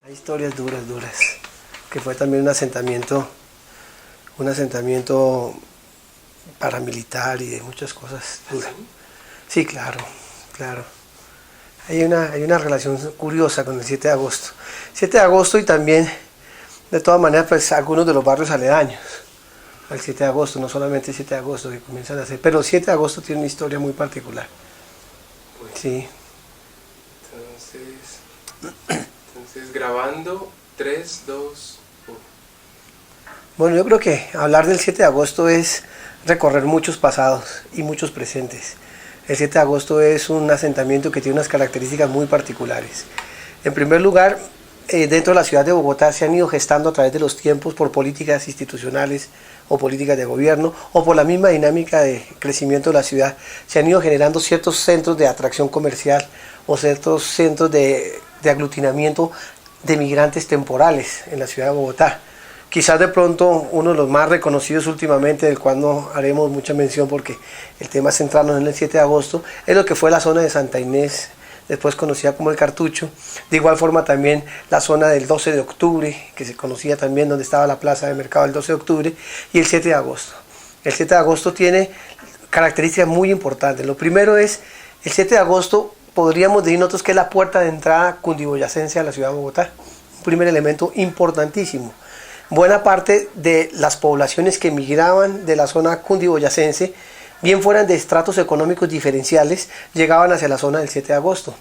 Hay historias duras, duras, que fue también un asentamiento paramilitar y de muchas cosas duras. Sí, claro, claro. Hay una relación curiosa con el 7 de agosto. 7 de agosto y también, de todas maneras, pues algunos de los barrios aledaños al 7 de agosto, no solamente el 7 de agosto que comienzan a hacer, pero el 7 de agosto tiene una historia muy particular. Bueno, Sí. entonces grabando 3, 2, 1. Bueno, yo creo que hablar del 7 de agosto es recorrer muchos pasados y muchos presentes. El 7 de agosto es un asentamiento que tiene unas características muy particulares. En primer lugar, dentro de la ciudad de Bogotá se han ido gestando a través de los tiempos por políticas institucionales o políticas de gobierno o por la misma dinámica de crecimiento de la ciudad. Se han ido generando ciertos centros de atracción comercial o ciertos centros de aglutinamiento de migrantes temporales en la ciudad de Bogotá. Quizás de pronto uno de los más reconocidos últimamente, del cual no haremos mucha mención porque el tema es centrarnos en el 7 de agosto, es lo que fue la zona de Santa Inés, después conocida como el Cartucho. De igual forma también la zona del 12 de octubre, que se conocía también donde estaba la plaza de mercado del 12 de octubre, y el 7 de agosto. El 7 de agosto tiene características muy importantes. Lo primero es, el 7 de agosto podríamos decir nosotros que es la puerta de entrada cundiboyacense a la ciudad de Bogotá. Un primer elemento importantísimo. Buena parte de las poblaciones que migraban de la zona cundiboyacense, bien fueran de estratos económicos diferenciales, llegaban hacia la zona del 7 de agosto.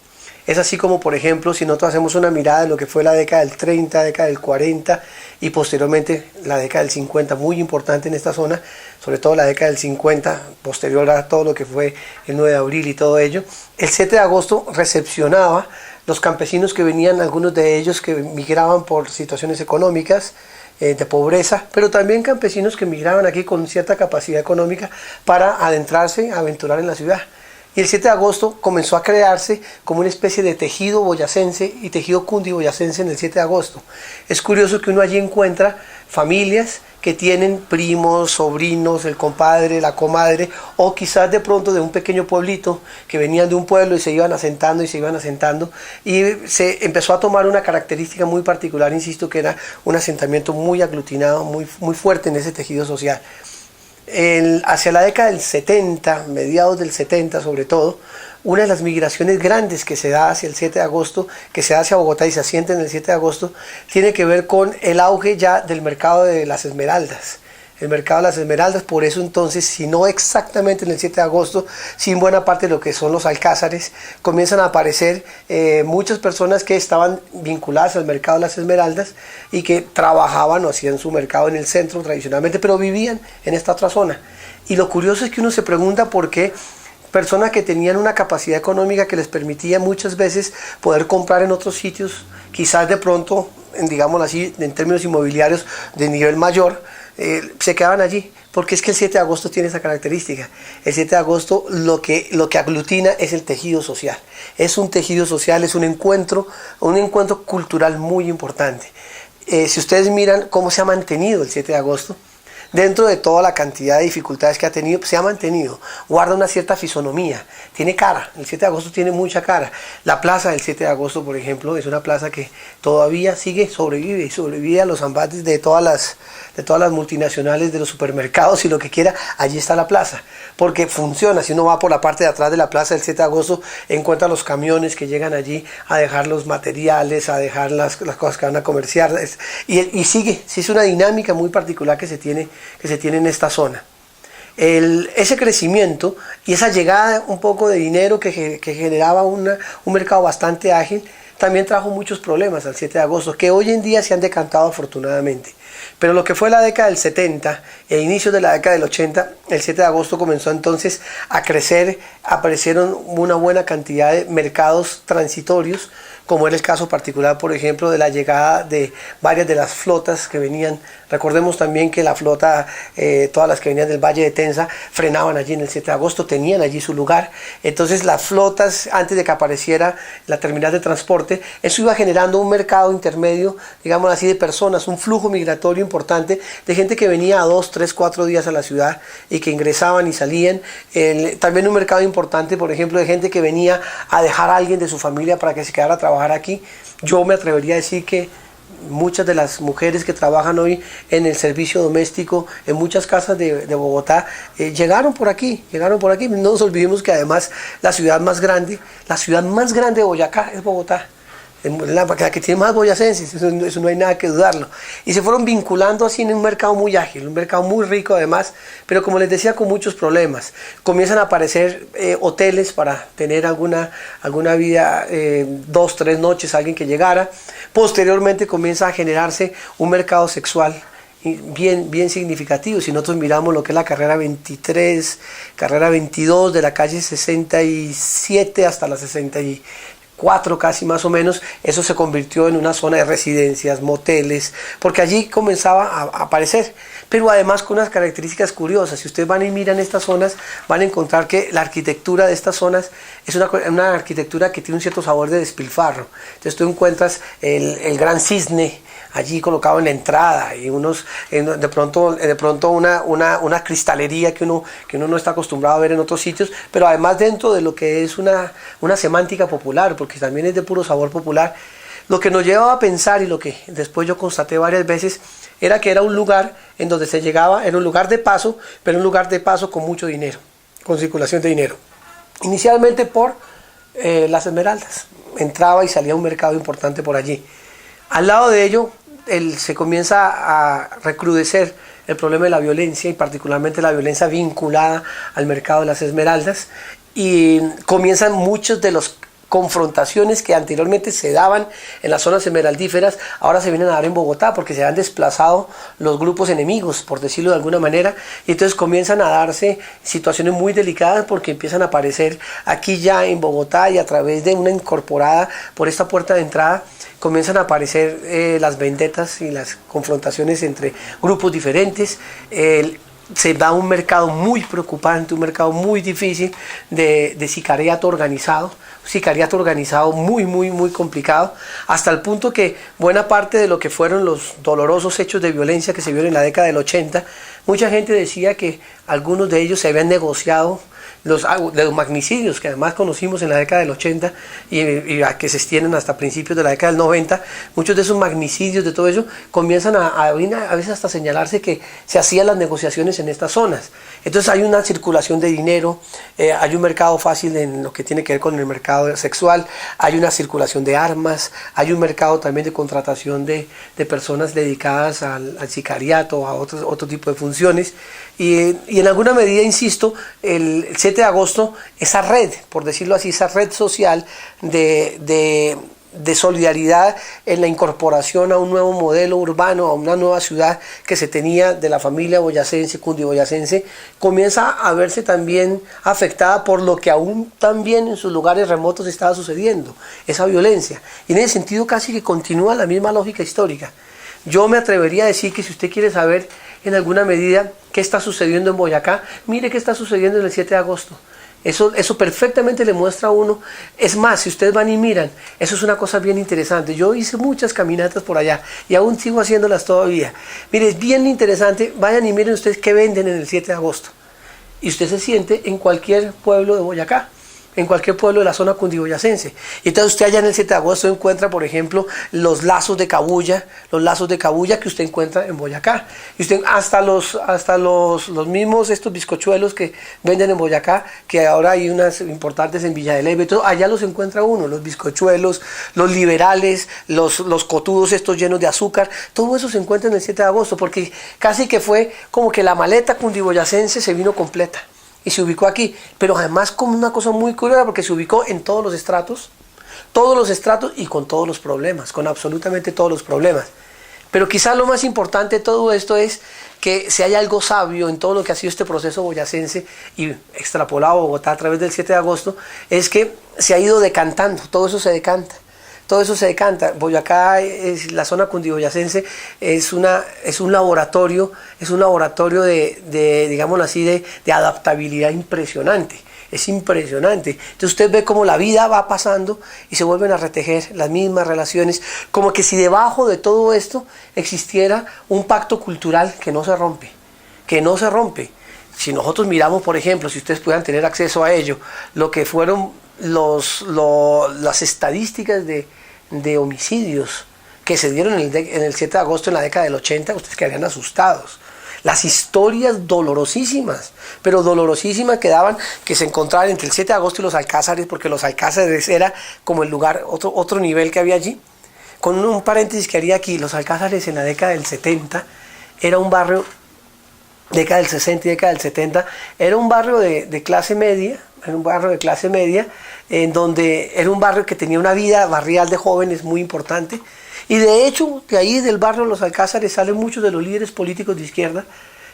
Es así como, por ejemplo, si nosotros hacemos una mirada de lo que fue la década del 30, década del 40 y posteriormente la década del 50, muy importante en esta zona, sobre todo la década del 50, posterior a todo lo que fue el 9 de abril y todo ello, el 7 de agosto recepcionaba los campesinos que venían, algunos de ellos que migraban por situaciones económicas, de pobreza, pero también campesinos que migraban aquí con cierta capacidad económica para adentrarse, aventurar en la ciudad. Y el 7 de agosto comenzó a crearse como una especie de tejido boyacense y tejido cundiboyacense en el 7 de agosto. Es curioso que uno allí encuentra familias que tienen primos, sobrinos, el compadre, la comadre, o quizás de pronto de un pequeño pueblito que venían de un pueblo y se iban asentando y se empezó a tomar una característica muy particular, insisto, que era un asentamiento muy aglutinado, muy fuerte en ese tejido social. Hacia la década del 70, mediados del 70 sobre todo, una de las migraciones grandes que se da hacia el 7 de agosto, que se da hacia Bogotá y se asienta en el 7 de agosto, tiene que ver con el auge ya del mercado de las esmeraldas. El mercado de las esmeraldas, por eso entonces, si no exactamente en el 7 de agosto, sí en buena parte de lo que son los alcázares, comienzan a aparecer muchas personas que estaban vinculadas al mercado de las esmeraldas y que trabajaban o hacían su mercado en el centro tradicionalmente, pero vivían en esta otra zona. Y lo curioso es que uno se pregunta por qué personas que tenían una capacidad económica que les permitía muchas veces poder comprar en otros sitios, quizás de pronto, digámoslo así, en términos inmobiliarios de nivel mayor, se quedaban allí, porque es que el 7 de agosto tiene esa característica. El 7 de agosto lo que aglutina es el tejido social. Es un tejido social, es un encuentro cultural muy importante. Si ustedes miran cómo se ha mantenido el 7 de agosto, dentro de toda la cantidad de dificultades que ha tenido, se ha mantenido, guarda una cierta fisonomía, tiene cara, el 7 de agosto tiene mucha cara. La plaza del 7 de agosto, por ejemplo, es una plaza que todavía sobrevive a los embates de todas las multinacionales, de los supermercados y lo que quiera, allí está la plaza, porque funciona. Si uno va por la parte de atrás de la plaza del 7 de agosto, encuentra los camiones que llegan allí a dejar los materiales, a dejar las cosas que van a comerciar, y sigue, sí, es una dinámica muy particular que se tiene en esta zona. Ese crecimiento y esa llegada un poco de dinero que generaba un mercado bastante ágil, también trajo muchos problemas al 7 de agosto, que hoy en día se han decantado afortunadamente. Pero lo que fue la década del 70 e inicio de la década del 80, el 7 de agosto comenzó entonces a crecer, aparecieron una buena cantidad de mercados transitorios, como era el caso particular, por ejemplo, de la llegada de varias de las flotas que venían. Recordemos también que la flota, todas las que venían del Valle de Tenza, frenaban allí en el 7 de agosto, tenían allí su lugar. Entonces las flotas, antes de que apareciera la terminal de transporte, norte, eso iba generando un mercado intermedio, digamos así, de personas, un flujo migratorio importante de gente que venía a 2, 3, 4 días a la ciudad y que ingresaban y salían. También un mercado importante, por ejemplo, de gente que venía a dejar a alguien de su familia para que se quedara a trabajar aquí. Yo me atrevería a decir que muchas de las mujeres que trabajan hoy en el servicio doméstico en muchas casas de Bogotá llegaron por aquí. No nos olvidemos que además la ciudad más grande de Boyacá es Bogotá. La que tiene más boyacenses, eso no hay nada que dudarlo. Y se fueron vinculando así en un mercado muy ágil, un mercado muy rico además, pero como les decía, con muchos problemas. Comienzan a aparecer hoteles para tener alguna vida, 2, 3 noches, alguien que llegara. Posteriormente comienza a generarse un mercado sexual bien significativo. Si nosotros miramos lo que es la carrera 23, carrera 22 de la calle 67 hasta la 64 casi más o menos, eso se convirtió en una zona de residencias, moteles, porque allí comenzaba a aparecer, pero además con unas características curiosas. Si ustedes van y miran estas zonas, van a encontrar que la arquitectura de estas zonas es una arquitectura que tiene un cierto sabor de despilfarro. Entonces tú encuentras el gran cisne allí colocado en la entrada y de pronto una cristalería que uno no está acostumbrado a ver en otros sitios, pero además dentro de lo que es una semántica popular, porque también es de puro sabor popular. Lo que nos llevaba a pensar, y lo que después yo constaté varias veces, era que era un lugar en donde se llegaba, era un lugar de paso, pero un lugar de paso con mucho dinero, con circulación de dinero. Inicialmente por las Esmeraldas, entraba y salía un mercado importante por allí. Al lado de ello, se comienza a recrudecer el problema de la violencia, y particularmente la violencia vinculada al mercado de las Esmeraldas, y comienzan muchos de los confrontaciones que anteriormente se daban en las zonas esmeraldíferas, ahora se vienen a dar en Bogotá porque se han desplazado los grupos enemigos, por decirlo de alguna manera, y entonces comienzan a darse situaciones muy delicadas porque empiezan a aparecer aquí ya en Bogotá, y a través de una incorporada por esta puerta de entrada comienzan a aparecer las vendetas y las confrontaciones entre grupos diferentes. Se da un mercado muy preocupante, un mercado muy difícil de sicariato organizado muy complicado, hasta el punto que buena parte de lo que fueron los dolorosos hechos de violencia que se vieron en la década del 80, mucha gente decía que algunos de ellos se habían negociado, los magnicidios que además conocimos en la década del 80 y a que se extienden hasta principios de la década del 90, muchos de esos magnicidios, de todo eso, comienzan a veces hasta señalarse que se hacían las negociaciones en estas zonas. Entonces hay una circulación de dinero, hay un mercado fácil en lo que tiene que ver con el mercado sexual, hay una circulación de armas, hay un mercado también de contratación de personas dedicadas al sicariato, a otro tipo de funciones, y en alguna medida, insisto, el 7 de agosto, esa red, por decirlo así, esa red social de solidaridad en la incorporación a un nuevo modelo urbano, a una nueva ciudad que se tenía de la familia boyacense, cundiboyacense, comienza a verse también afectada por lo que aún también en sus lugares remotos estaba sucediendo, esa violencia. Y en ese sentido casi que continúa la misma lógica histórica. Yo me atrevería a decir que si usted quiere saber en alguna medida qué está sucediendo en Boyacá, mire qué está sucediendo en el 7 de agosto. Eso perfectamente le muestra a uno. Es más, si ustedes van y miran, eso es una cosa bien interesante. Yo hice muchas caminatas por allá y aún sigo haciéndolas todavía. Mire, es bien interesante. Vayan y miren ustedes qué venden en el 7 de agosto. Y usted se siente en cualquier pueblo de Boyacá, en cualquier pueblo de la zona cundiboyacense. Y entonces usted allá en el 7 de agosto encuentra, por ejemplo, los lazos de cabuya que usted encuentra en Boyacá. Y usted hasta los mismos estos bizcochuelos que venden en Boyacá, que ahora hay unas importantes en Villa de Leyva y todo, allá los encuentra uno, los bizcochuelos, los liberales, los cotudos estos llenos de azúcar, todo eso se encuentra en el 7 de agosto, porque casi que fue como que la maleta cundiboyacense se vino completa y se ubicó aquí, pero además como una cosa muy curiosa, porque se ubicó en todos los estratos y con todos los problemas, con absolutamente todos los problemas. Pero quizás lo más importante de todo esto es que si hay algo sabio en todo lo que ha sido este proceso boyacense y extrapolado a Bogotá a través del 7 de agosto, es que se ha ido decantando, todo eso se decanta. Boyacá, la zona cundiboyacense, es un laboratorio de digámoslo así, de adaptabilidad impresionante. Es impresionante. Entonces usted ve cómo la vida va pasando y se vuelven a retejer las mismas relaciones, como que si debajo de todo esto existiera un pacto cultural que no se rompe, que no se rompe. Si nosotros miramos, por ejemplo, si ustedes puedan tener acceso a ello, lo que fueron las estadísticas de homicidios que se dieron en el 7 de agosto en la década del 80, ustedes quedarían asustados. Las historias dolorosísimas, pero dolorosísimas que se encontraban entre el 7 de agosto y los Alcázares, porque los Alcázares era como el lugar, otro nivel que había allí. Con un paréntesis que haría aquí, los Alcázares en la década del 70 era un barrio, década del 60 y década del 70, era un barrio de clase media, en donde era un barrio que tenía una vida barrial de jóvenes muy importante. Y de hecho, de ahí del barrio Los Alcázares salen muchos de los líderes políticos de izquierda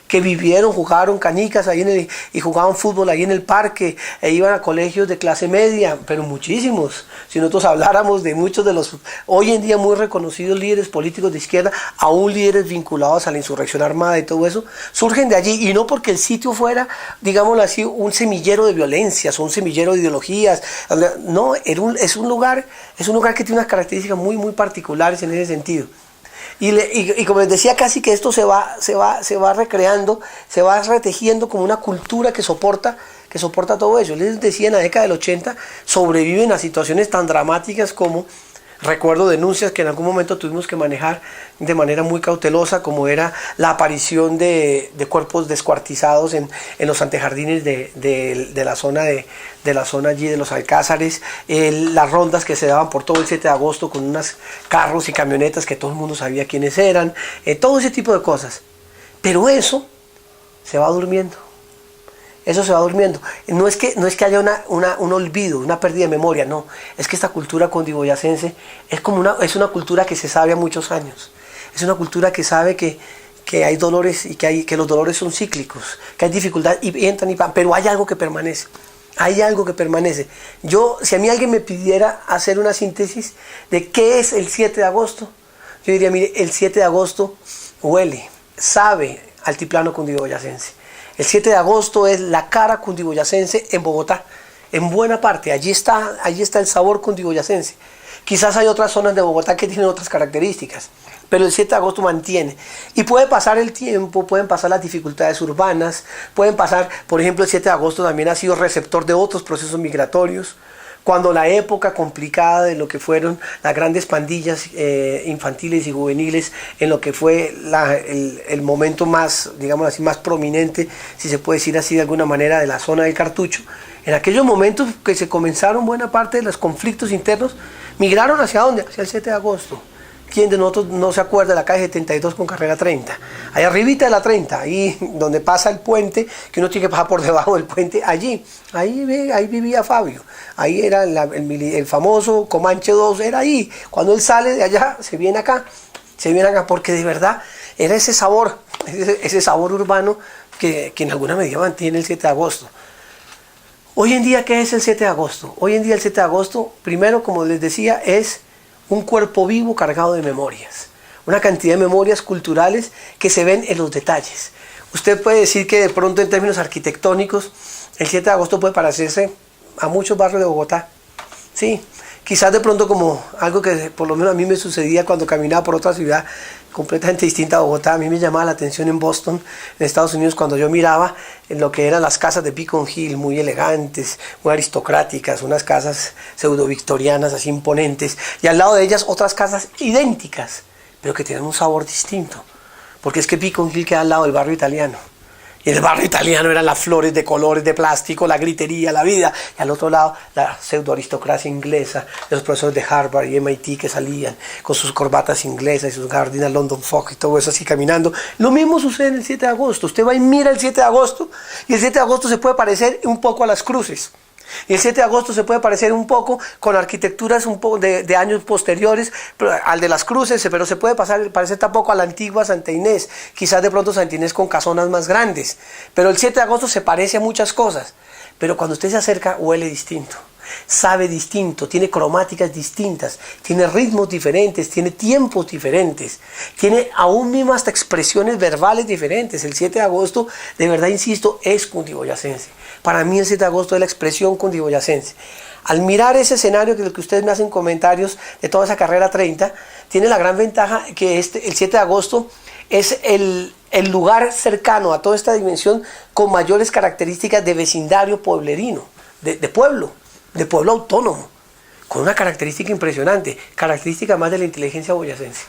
que vivieron, jugaron canicas ahí y jugaban fútbol ahí en el parque, e iban a colegios de clase media, pero muchísimos. Si nosotros habláramos de muchos de los hoy en día muy reconocidos líderes políticos de izquierda, aún líderes vinculados a la insurrección armada y todo eso, surgen de allí, y no porque el sitio fuera, digámoslo así, un semillero de violencias o un semillero de ideologías. No, es un lugar que tiene unas características muy, muy particulares en ese sentido. Y como les decía, casi que esto se va recreando, se va retejiendo como una cultura que soporta todo eso. Les decía, en la década del 80 sobreviven a situaciones tan dramáticas como, recuerdo denuncias que en algún momento tuvimos que manejar de manera muy cautelosa, como era la aparición de cuerpos descuartizados en los antejardines de la zona allí de los Alcázares, las rondas que se daban por todo el 7 de agosto con unos carros y camionetas que todo el mundo sabía quiénes eran, todo ese tipo de cosas. Pero eso se va durmiendo. Eso se va durmiendo. No es que haya un olvido, una pérdida de memoria, no. Es que esta cultura cundiboyacense es una cultura que se sabe a muchos años. Es una cultura que sabe que hay dolores y que los dolores son cíclicos, que hay dificultad y entran y van, pero hay algo que permanece. Hay algo que permanece. Si a mí alguien me pidiera hacer una síntesis de qué es el 7 de agosto, yo diría, mire, el 7 de agosto huele, sabe altiplano cundiboyacense. El 7 de agosto es la cara cundiboyacense en Bogotá, en buena parte. Allí está el sabor cundiboyacense. Quizás hay otras zonas de Bogotá que tienen otras características, pero el 7 de agosto mantiene. Y puede pasar el tiempo, pueden pasar las dificultades urbanas, pueden pasar, por ejemplo, el 7 de agosto también ha sido receptor de otros procesos migratorios. Cuando la época complicada de lo que fueron las grandes pandillas infantiles y juveniles, en lo que fue el momento más, digamos así, más prominente, si se puede decir así de alguna manera, de la zona del Cartucho, en aquellos momentos que se comenzaron buena parte de los conflictos internos, migraron ¿hacia dónde? Hacia el 7 de agosto. ¿Quién de nosotros no se acuerda de la calle 72 con carrera 30? Ahí arribita de la 30, ahí donde pasa el puente, que uno tiene que pasar por debajo del puente, ahí vivía Fabio. Ahí era el famoso Comanche 2, era ahí. Cuando él sale de allá, se viene acá, porque de verdad era ese sabor urbano que en alguna medida mantiene el 7 de agosto. Hoy en día, ¿qué es el 7 de agosto? Hoy en día el 7 de agosto, primero, como les decía, es un cuerpo vivo cargado de memorias, una cantidad de memorias culturales que se ven en los detalles. Usted puede decir que de pronto en términos arquitectónicos el 7 de agosto puede parecerse a muchos barrios de Bogotá. Sí, quizás de pronto como algo que por lo menos a mí me sucedía cuando caminaba por otra ciudad completamente distinta a Bogotá. A mí me llamaba la atención en Boston, en Estados Unidos, cuando yo miraba en lo que eran las casas de Beacon Hill, muy elegantes, muy aristocráticas, unas casas pseudo-victorianas así imponentes, y al lado de ellas otras casas idénticas, pero que tenían un sabor distinto, porque es que Beacon Hill queda al lado del barrio italiano. Y en el barrio italiano eran las flores de colores de plástico, la gritería, la vida. Y al otro lado, la pseudo-aristocracia inglesa, los profesores de Harvard y MIT que salían con sus corbatas inglesas y sus gardenias London Fog y todo eso así caminando. Lo mismo sucede en el 7 de agosto. Usted va y mira el 7 de agosto y el 7 de agosto se puede parecer un poco a las cruces. Y el 7 de agosto se puede parecer un poco con arquitecturas un poco de años posteriores al de las cruces, pero se puede parecer tampoco a la antigua Santa Inés, quizás de pronto Santa Inés con casonas más grandes, pero el 7 de agosto se parece a muchas cosas, pero cuando usted se acerca huele distinto. sabe distinto, tiene cromáticas distintas, tiene ritmos diferentes, tiene tiempos diferentes, tiene aún mismo hasta expresiones verbales diferentes. El 7 de agosto, de verdad insisto, es cundiboyacense. Para mí el 7 de agosto es la expresión cundiboyacense. Al mirar ese escenario que ustedes me hacen comentarios de toda esa carrera 30, tiene la gran ventaja que el 7 de agosto es el lugar cercano a toda esta dimensión con mayores características de vecindario pueblerino, de pueblo autónomo, con una característica impresionante, característica más de la inteligencia boyacense.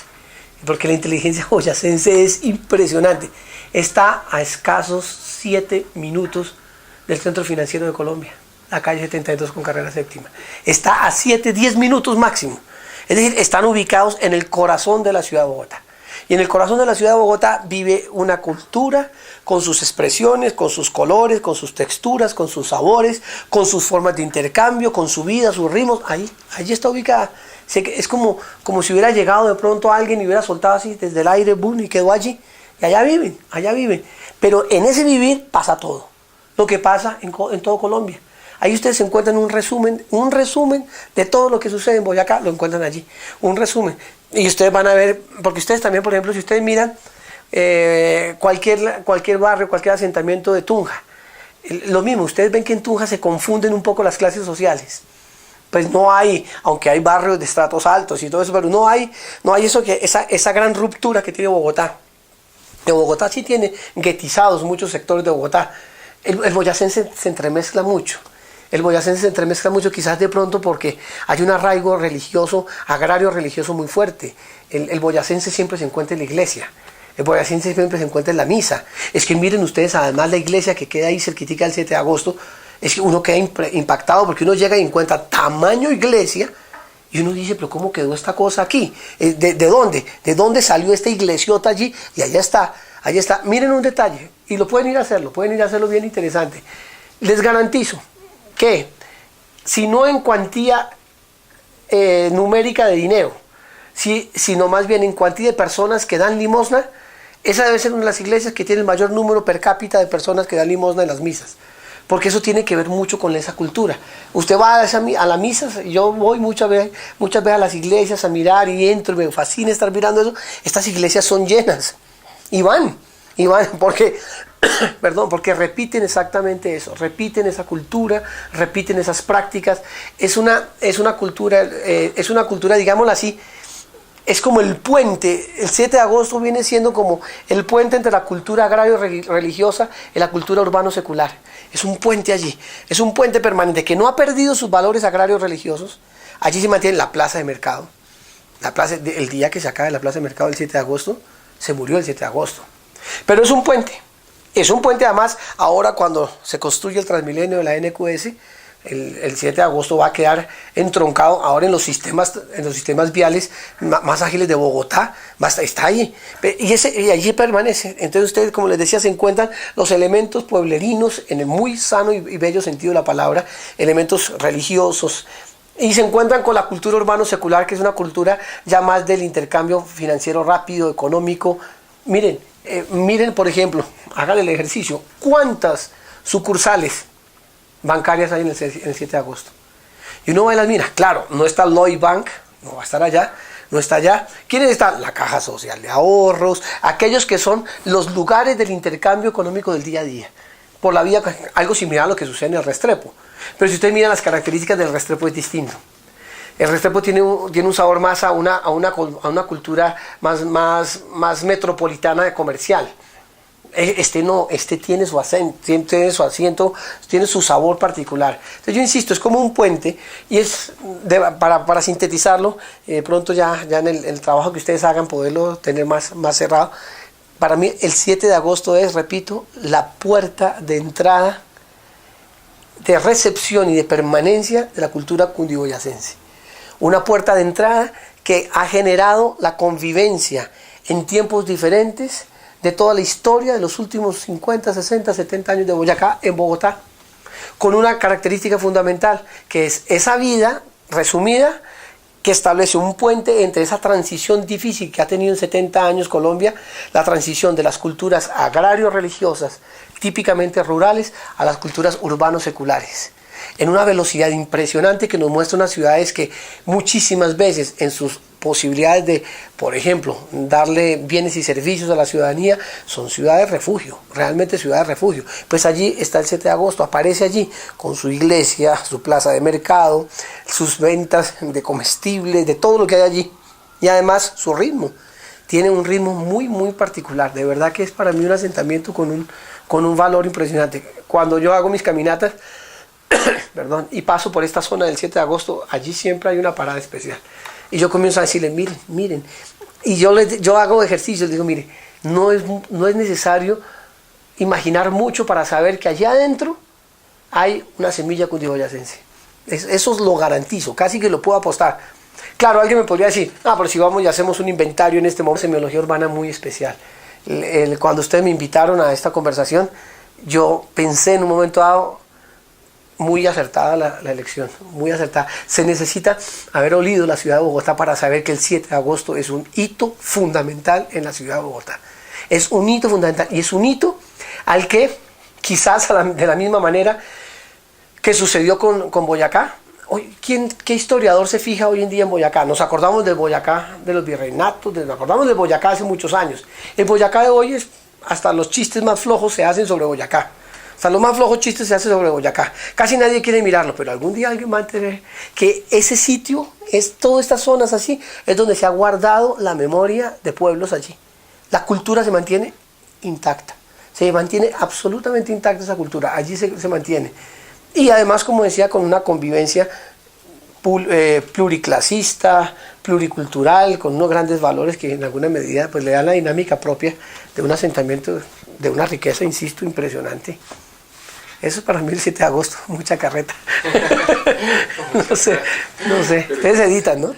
Porque la inteligencia boyacense es impresionante. Está a escasos 7 minutos del Centro Financiero de Colombia, la calle 72 con carrera séptima. Está a 7-10 minutos máximo. Es decir, están ubicados en el corazón de la ciudad de Bogotá. Y en el corazón de la ciudad de Bogotá vive una cultura con sus expresiones, con sus colores, con sus texturas, con sus sabores, con sus formas de intercambio, con su vida, sus ritmos. Allí está ubicada. Es como si hubiera llegado de pronto alguien y hubiera soltado así desde el aire, boom, y quedó allí. Y allá viven. Pero en ese vivir pasa todo. Lo que pasa en todo Colombia. Ahí ustedes encuentran un resumen de todo lo que sucede en Boyacá, lo encuentran allí. Un resumen. Y ustedes van a ver, porque ustedes también, por ejemplo, si ustedes miran cualquier barrio, cualquier asentamiento de Tunja, lo mismo, ustedes ven que en Tunja se confunden un poco las clases sociales. Pues no hay, aunque hay barrios de estratos altos y todo eso, pero no hay esa gran ruptura que tiene Bogotá. De Bogotá sí tiene guetizados muchos sectores de Bogotá. El boyacense se entremezcla mucho. El boyacense se entremezcla mucho, quizás de pronto porque hay un arraigo religioso, agrario religioso muy fuerte. El boyacense siempre se encuentra en la iglesia. El boyacense siempre se encuentra en la misa. Es que miren ustedes, además la iglesia que queda ahí cerquitica el 7 de agosto, es que uno queda impactado porque uno llega y encuentra tamaño iglesia y uno dice, pero ¿cómo quedó esta cosa aquí? ¿De dónde? ¿De dónde salió esta iglesiota allí? Y allá está. Miren un detalle, y lo pueden ir a hacerlo bien interesante. Les garantizo que, si no en cuantía numérica de dinero, sino más bien en cuantía de personas que dan limosna, esa debe ser una de las iglesias que tiene el mayor número per cápita de personas que dan limosna en las misas. Porque eso tiene que ver mucho con esa cultura. Usted va a la misa, yo voy muchas veces a las iglesias a mirar y entro, me fascina estar mirando eso. Estas iglesias son llenas. Y van, porque repiten exactamente eso, repiten esa cultura, repiten esas prácticas. Es una cultura, digámoslo así, es como el puente. El 7 de agosto viene siendo como el puente entre la cultura agrario-religiosa y la cultura urbano-secular. Es un puente allí, es un puente permanente que no ha perdido sus valores agrarios-religiosos. Allí se mantiene la plaza de mercado. El día que se acaba la plaza de mercado el 7 de agosto, se murió el 7 de agosto. Pero es un puente. Es un puente además, ahora cuando se construye el Transmilenio de la NQS, el 7 de agosto va a quedar entroncado ahora en los sistemas viales más ágiles de Bogotá, está ahí. Y allí permanece. Entonces ustedes, como les decía, se encuentran los elementos pueblerinos en el muy sano y bello sentido de la palabra, elementos religiosos, y se encuentran con la cultura urbano-secular, que es una cultura ya más del intercambio financiero rápido, económico. Miren, por ejemplo, háganle el ejercicio. ¿Cuántas sucursales bancarias hay en el 7 de agosto? Y uno va y las mira. Claro, no está Lloyd Bank, no va a estar allá, no está allá. ¿Quiénes están? La Caja Social de Ahorros, aquellos que son los lugares del intercambio económico del día a día. Por la vía, algo similar a lo que sucede en el Restrepo. Pero si ustedes miran las características del Restrepo, es distinto. El Restrepo tiene un sabor más a una cultura más metropolitana de comercial. Este no, tiene su asiento, tiene su sabor particular. Entonces yo insisto, es como un puente, y para sintetizarlo, pronto ya en el trabajo que ustedes hagan, poderlo tener más cerrado. Para mí el 7 de agosto es, repito, la puerta de entrada, de recepción y de permanencia de la cultura cundiboyacense. Una puerta de entrada que ha generado la convivencia en tiempos diferentes de toda la historia de los últimos 50, 60, 70 años de Boyacá en Bogotá, con una característica fundamental, que es esa vida resumida que establece un puente entre esa transición difícil que ha tenido en 70 años Colombia, la transición de las culturas agrario-religiosas, típicamente rurales, a las culturas urbano-seculares. en una velocidad impresionante que nos muestra unas ciudades que muchísimas veces en sus posibilidades de, por ejemplo, darle bienes y servicios a la ciudadanía, son ciudades refugio, realmente ciudades refugio. Pues allí está el 7 de agosto, aparece allí con su iglesia, su plaza de mercado, sus ventas de comestibles, de todo lo que hay allí. Y además su ritmo, tiene un ritmo muy, muy particular. De verdad que es para mí un asentamiento con un valor impresionante. Cuando yo hago mis caminatas, perdón, y paso por esta zona del 7 de agosto, allí siempre hay una parada especial. Y yo comienzo a decirles, miren, miren. Y yo hago ejercicios, les digo, mire, no es necesario imaginar mucho para saber que allá adentro hay una semilla cundiboyacense. Eso lo garantizo, casi que lo puedo apostar. Claro, alguien me podría decir, pero si vamos y hacemos un inventario en este momento, semiología urbana muy especial. Cuando ustedes me invitaron a esta conversación, yo pensé en un momento dado, muy acertada la elección, muy acertada. Se necesita haber olido la ciudad de Bogotá para saber que el 7 de agosto es un hito fundamental en la ciudad de Bogotá. Es un hito fundamental y es un hito al que quizás de la misma manera que sucedió con Boyacá. ¿Qué historiador se fija hoy en día en Boyacá? Nos acordamos del Boyacá de los virreinatos, nos acordamos del Boyacá hace muchos años. El Boyacá de hoy hasta los chistes más flojos se hacen sobre Boyacá. O sea, los más flojos chistes se hacen sobre Boyacá. Casi nadie quiere mirarlo, pero algún día alguien va a entender que ese sitio, todas estas zonas así, es donde se ha guardado la memoria de pueblos allí. La cultura se mantiene intacta. Se mantiene absolutamente intacta esa cultura. Allí se mantiene. Y además, como decía, con una convivencia pluriclasista, pluricultural, con unos grandes valores que en alguna medida pues, le dan la dinámica propia de un asentamiento de una riqueza, insisto, impresionante. Eso es para mí el 7 de agosto, mucha carreta. No sé. Ustedes editan, ¿no?